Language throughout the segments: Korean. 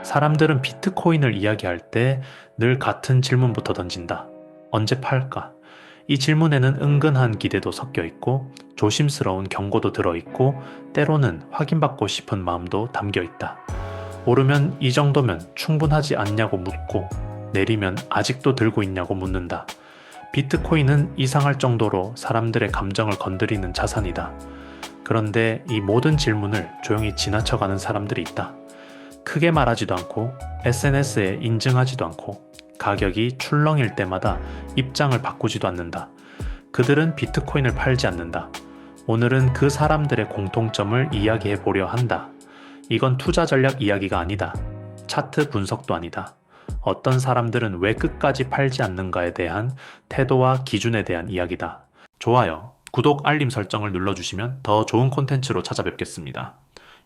사람들은 비트코인을 이야기할 때 늘 같은 질문부터 던진다. 언제 팔까? 이 질문에는 은근한 기대도 섞여 있고 조심스러운 경고도 들어있고 때로는 확인받고 싶은 마음도 담겨 있다. 오르면 이 정도면 충분하지 않냐고 묻고 내리면 아직도 들고 있냐고 묻는다. 비트코인은 이상할 정도로 사람들의 감정을 건드리는 자산이다. 그런데 이 모든 질문을 조용히 지나쳐가는 사람들이 있다. 크게 말하지도 않고 SNS에 인증하지도 않고 가격이 출렁일 때마다 입장을 바꾸지도 않는다. 그들은 비트코인을 팔지 않는다. 오늘은 그 사람들의 공통점을 이야기해 보려 한다. 이건 투자 전략 이야기가 아니다. 차트 분석도 아니다. 어떤 사람들은 왜 끝까지 팔지 않는가에 대한 태도와 기준에 대한 이야기다. 좋아요, 구독, 알림 설정을 눌러주시면 더 좋은 콘텐츠로 찾아뵙겠습니다.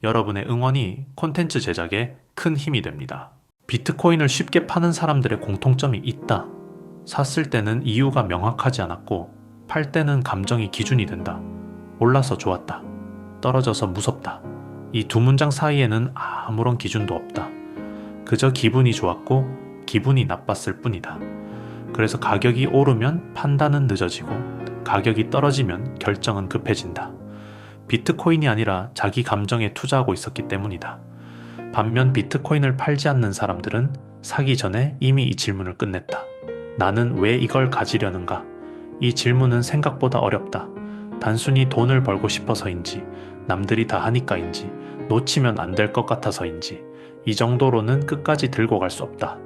여러분의 응원이 콘텐츠 제작에 큰 힘이 됩니다. 비트코인을 쉽게 파는 사람들의 공통점이 있다. 샀을 때는 이유가 명확하지 않았고 팔 때는 감정이 기준이 된다. 올라서 좋았다. 떨어져서 무섭다. 이 두 문장 사이에는 아무런 기준도 없다. 그저 기분이 좋았고 기분이 나빴을 뿐이다. 그래서 가격이 오르면 판단은 늦어지고 가격이 떨어지면 결정은 급해진다. 비트코인이 아니라 자기 감정에 투자하고 있었기 때문이다. 반면 비트코인을 팔지 않는 사람들은 사기 전에 이미 이 질문을 끝냈다. 나는 왜 이걸 가지려는가? 이 질문은 생각보다 어렵다. 단순히 돈을 벌고 싶어서인지, 남들이 다 하니까인지, 놓치면 안 될 것 같아서인지, 이 정도로는 끝까지 들고 갈 수 없다.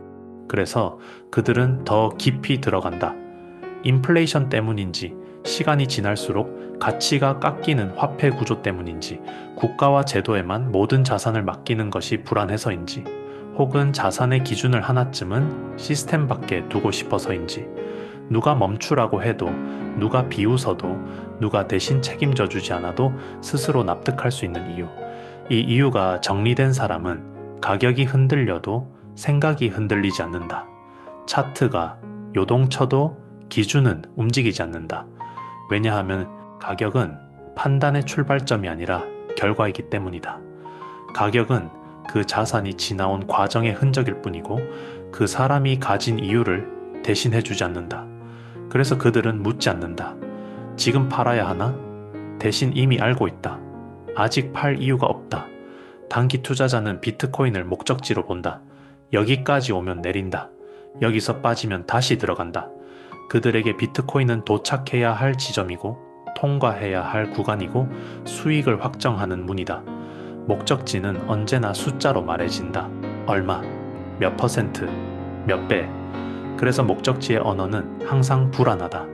그래서 그들은 더 깊이 들어간다. 인플레이션 때문인지, 시간이 지날수록 가치가 깎이는 화폐 구조 때문인지, 국가와 제도에만 모든 자산을 맡기는 것이 불안해서인지, 혹은 자산의 기준을 하나쯤은 시스템 밖에 두고 싶어서인지, 누가 멈추라고 해도, 누가 비웃어도, 누가 대신 책임져 주지 않아도 스스로 납득할 수 있는 이유. 이 이유가 정리된 사람은 가격이 흔들려도 생각이 흔들리지 않는다. 차트가 요동쳐도 기준은 움직이지 않는다. 왜냐하면 가격은 판단의 출발점이 아니라 결과이기 때문이다. 가격은 그 자산이 지나온 과정의 흔적일 뿐이고 그 사람이 가진 이유를 대신해주지 않는다. 그래서 그들은 묻지 않는다. 지금 팔아야 하나? 대신 이미 알고 있다. 아직 팔 이유가 없다. 단기 투자자는 비트코인을 목적지로 본다. 여기까지 오면 내린다. 여기서 빠지면 다시 들어간다. 그들에게 비트코인은 도착해야 할 지점이고 통과해야 할 구간이고 수익을 확정하는 문이다. 목적지는 언제나 숫자로 말해진다. 얼마, 몇 퍼센트, 몇 배. 그래서 목적지의 언어는 항상 불안하다.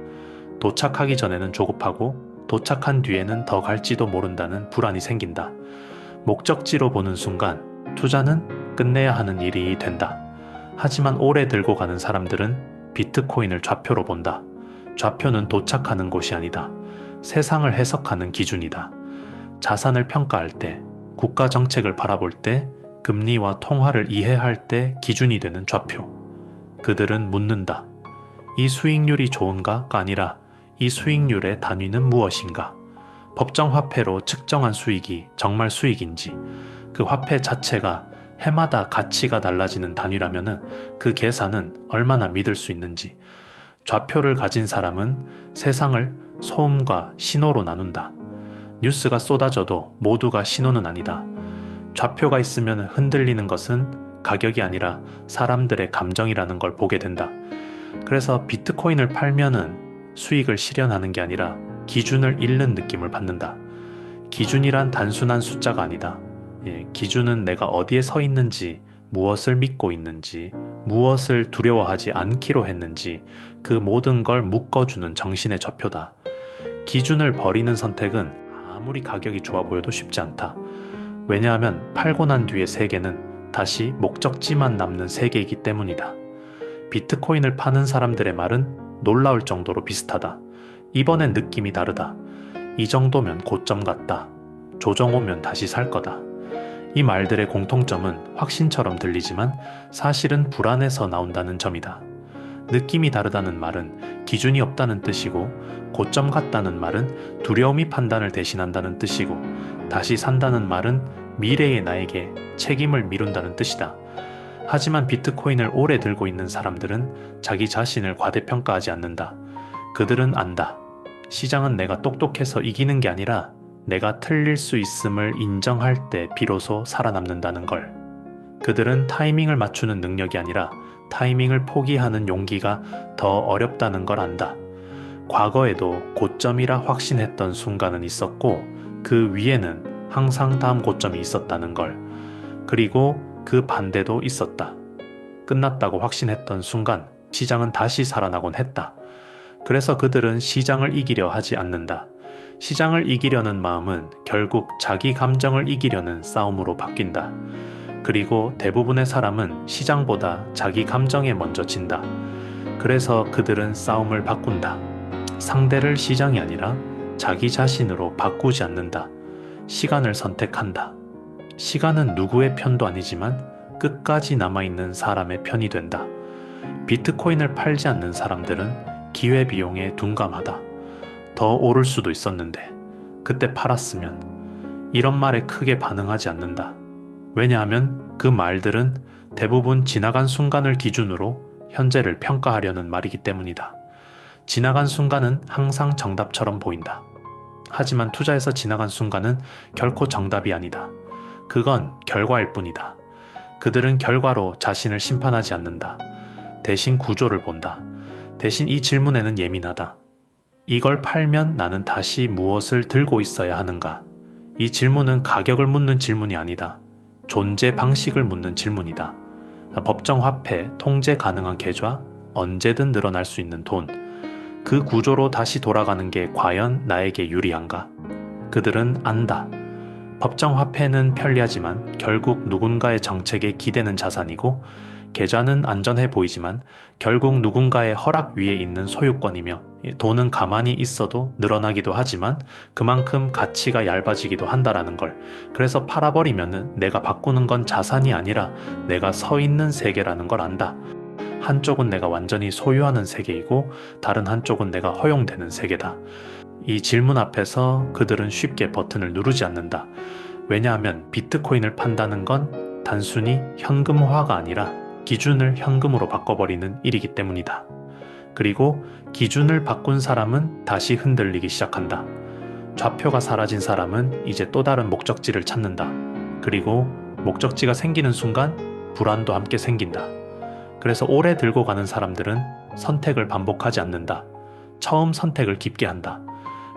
도착하기 전에는 조급하고 도착한 뒤에는 더 갈지도 모른다는 불안이 생긴다. 목적지로 보는 순간 투자는 끝내야 하는 일이 된다. 하지만 오래 들고 가는 사람들은 비트코인을 좌표로 본다. 좌표는 도착하는 곳이 아니다. 세상을 해석하는 기준이다. 자산을 평가할 때, 국가 정책을 바라볼 때, 금리와 통화를 이해할 때 기준이 되는 좌표. 그들은 묻는다. 이 수익률이 좋은가가 아니라 이 수익률의 단위는 무엇인가? 법정 화폐로 측정한 수익이 정말 수익인지, 그 화폐 자체가 해마다 가치가 달라지는 단위라면 그 계산은 얼마나 믿을 수 있는지. 좌표를 가진 사람은 세상을 소음과 신호로 나눈다. 뉴스가 쏟아져도 모두가 신호는 아니다. 좌표가 있으면 흔들리는 것은 가격이 아니라 사람들의 감정이라는 걸 보게 된다. 그래서 비트코인을 팔면은 수익을 실현하는 게 아니라 기준을 잃는 느낌을 받는다. 기준이란 단순한 숫자가 아니다. 기준은 내가 어디에 서 있는지, 무엇을 믿고 있는지, 무엇을 두려워하지 않기로 했는지 그 모든 걸 묶어주는 정신의 좌표다. 기준을 버리는 선택은 아무리 가격이 좋아 보여도 쉽지 않다. 왜냐하면 팔고 난 뒤의 세계는 다시 목적지만 남는 세계이기 때문이다. 비트코인을 파는 사람들의 말은 놀라울 정도로 비슷하다. 이번엔 느낌이 다르다. 이 정도면 고점 같다. 조정 오면 다시 살 거다. 이 말들의 공통점은 확신처럼 들리지만 사실은 불안해서 나온다는 점이다. 느낌이 다르다는 말은 기준이 없다는 뜻이고, 고점 같다는 말은 두려움이 판단을 대신한다는 뜻이고, 다시 산다는 말은 미래의 나에게 책임을 미룬다는 뜻이다. 하지만 비트코인을 오래 들고 있는 사람들은 자기 자신을 과대평가하지 않는다. 그들은 안다. 시장은 내가 똑똑해서 이기는 게 아니라 내가 틀릴 수 있음을 인정할 때 비로소 살아남는다는 걸. 그들은 타이밍을 맞추는 능력이 아니라 타이밍을 포기하는 용기가 더 어렵다는 걸 안다. 과거에도 고점이라 확신했던 순간은 있었고 그 위에는 항상 다음 고점이 있었다는 걸. 그리고 그 반대도 있었다. 끝났다고 확신했던 순간 시장은 다시 살아나곤 했다. 그래서 그들은 시장을 이기려 하지 않는다. 시장을 이기려는 마음은 결국 자기 감정을 이기려는 싸움으로 바뀐다. 그리고 대부분의 사람은 시장보다 자기 감정에 먼저 진다. 그래서 그들은 싸움을 바꾼다. 상대를 시장이 아니라 자기 자신으로 바꾸지 않는다. 시간을 선택한다. 시간은 누구의 편도 아니지만 끝까지 남아있는 사람의 편이 된다. 비트코인을 팔지 않는 사람들은 기회비용에 둔감하다. 더 오를 수도 있었는데 그때 팔았으면 이런 말에 크게 반응하지 않는다. 왜냐하면 그 말들은 대부분 지나간 순간을 기준으로 현재를 평가하려는 말이기 때문이다. 지나간 순간은 항상 정답처럼 보인다. 하지만 투자에서 지나간 순간은 결코 정답이 아니다. 그건 결과일 뿐이다. 그들은 결과로 자신을 심판하지 않는다. 대신 구조를 본다. 대신 이 질문에는 예민하다. 이걸 팔면 나는 다시 무엇을 들고 있어야 하는가? 이 질문은 가격을 묻는 질문이 아니다. 존재 방식을 묻는 질문이다. 법정 화폐, 통제 가능한 계좌, 언제든 늘어날 수 있는 돈. 그 구조로 다시 돌아가는 게 과연 나에게 유리한가? 그들은 안다. 법정 화폐는 편리하지만 결국 누군가의 정책에 기대는 자산이고 계좌는 안전해 보이지만 결국 누군가의 허락 위에 있는 소유권이며 돈은 가만히 있어도 늘어나기도 하지만 그만큼 가치가 얇아지기도 한다라는 걸. 그래서 팔아버리면은 내가 바꾸는 건 자산이 아니라 내가 서 있는 세계라는 걸 안다. 한쪽은 내가 완전히 소유하는 세계이고 다른 한쪽은 내가 허용되는 세계다. 이 질문 앞에서 그들은 쉽게 버튼을 누르지 않는다. 왜냐하면 비트코인을 판다는 건 단순히 현금화가 아니라 기준을 현금으로 바꿔버리는 일이기 때문이다. 그리고 기준을 바꾼 사람은 다시 흔들리기 시작한다. 좌표가 사라진 사람은 이제 또 다른 목적지를 찾는다. 그리고 목적지가 생기는 순간 불안도 함께 생긴다. 그래서 오래 들고 가는 사람들은 선택을 반복하지 않는다. 처음 선택을 깊게 한다.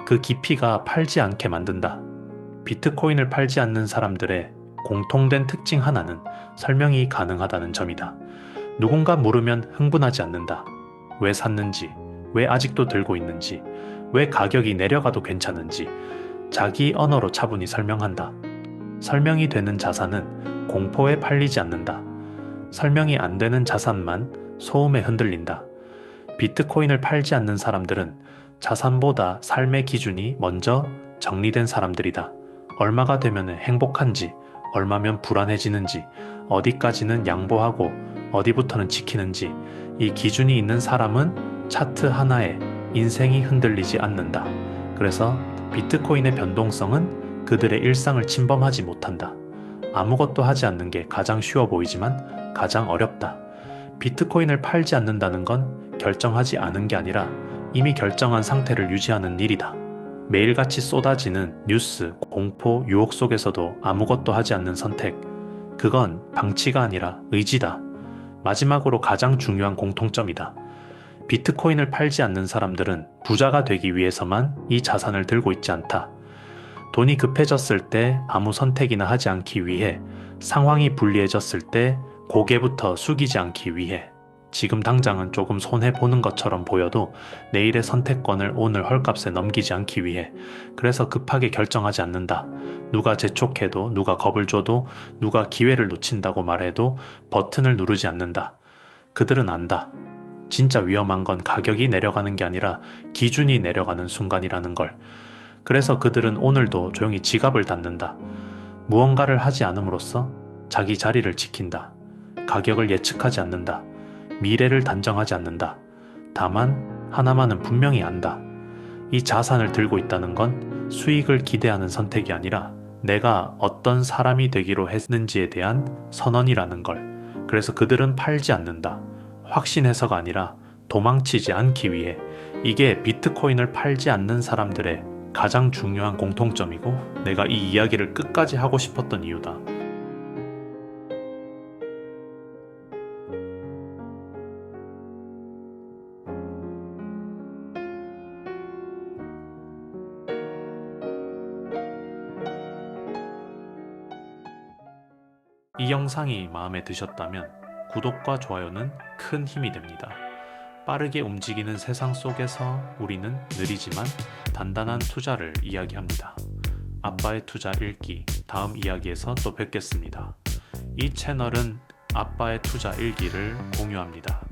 그 깊이가 팔지 않게 만든다. 비트코인을 팔지 않는 사람들의 공통된 특징 하나는 설명이 가능하다는 점이다. 누군가 물으면 흥분하지 않는다. 왜 샀는지, 왜 아직도 들고 있는지, 왜 가격이 내려가도 괜찮은지 자기 언어로 차분히 설명한다. 설명이 되는 자산은 공포에 팔리지 않는다. 설명이 안 되는 자산만 소음에 흔들린다. 비트코인을 팔지 않는 사람들은 자산보다 삶의 기준이 먼저 정리된 사람들이다. 얼마가 되면 행복한지, 얼마면 불안해지는지, 어디까지는 양보하고 어디부터는 지키는지 이 기준이 있는 사람은 차트 하나에 인생이 흔들리지 않는다. 그래서 비트코인의 변동성은 그들의 일상을 침범하지 못한다. 아무것도 하지 않는 게 가장 쉬워 보이지만 가장 어렵다. 비트코인을 팔지 않는다는 건 결정하지 않은 게 아니라 이미 결정한 상태를 유지하는 일이다. 매일같이 쏟아지는 뉴스, 공포, 유혹 속에서도 아무것도 하지 않는 선택. 그건 방치가 아니라 의지다. 마지막으로 가장 중요한 공통점이다. 비트코인을 팔지 않는 사람들은 부자가 되기 위해서만 이 자산을 들고 있지 않다. 돈이 급해졌을 때 아무 선택이나 하지 않기 위해, 상황이 불리해졌을 때 고개부터 숙이지 않기 위해, 지금 당장은 조금 손해보는 것처럼 보여도 내일의 선택권을 오늘 헐값에 넘기지 않기 위해, 그래서 급하게 결정하지 않는다. 누가 재촉해도, 누가 겁을 줘도, 누가 기회를 놓친다고 말해도 버튼을 누르지 않는다. 그들은 안다. 진짜 위험한 건 가격이 내려가는 게 아니라 기준이 내려가는 순간이라는 걸. 그래서 그들은 오늘도 조용히 지갑을 닫는다. 무언가를 하지 않음으로써 자기 자리를 지킨다. 가격을 예측하지 않는다. 미래를 단정하지 않는다. 다만 하나만은 분명히 안다. 이 자산을 들고 있다는 건 수익을 기대하는 선택이 아니라 내가 어떤 사람이 되기로 했는지에 대한 선언이라는 걸. 그래서 그들은 팔지 않는다. 확신해서가 아니라 도망치지 않기 위해. 이게 비트코인을 팔지 않는 사람들의 가장 중요한 공통점이고 내가 이 이야기를 끝까지 하고 싶었던 이유다. 이 영상이 마음에 드셨다면 구독과 좋아요는 큰 힘이 됩니다. 빠르게 움직이는 세상 속에서 우리는 느리지만 단단한 투자를 이야기합니다. 아빠의 투자 일기 다음 이야기에서 또 뵙겠습니다. 이 채널은 아빠의 투자 일기를 공유합니다.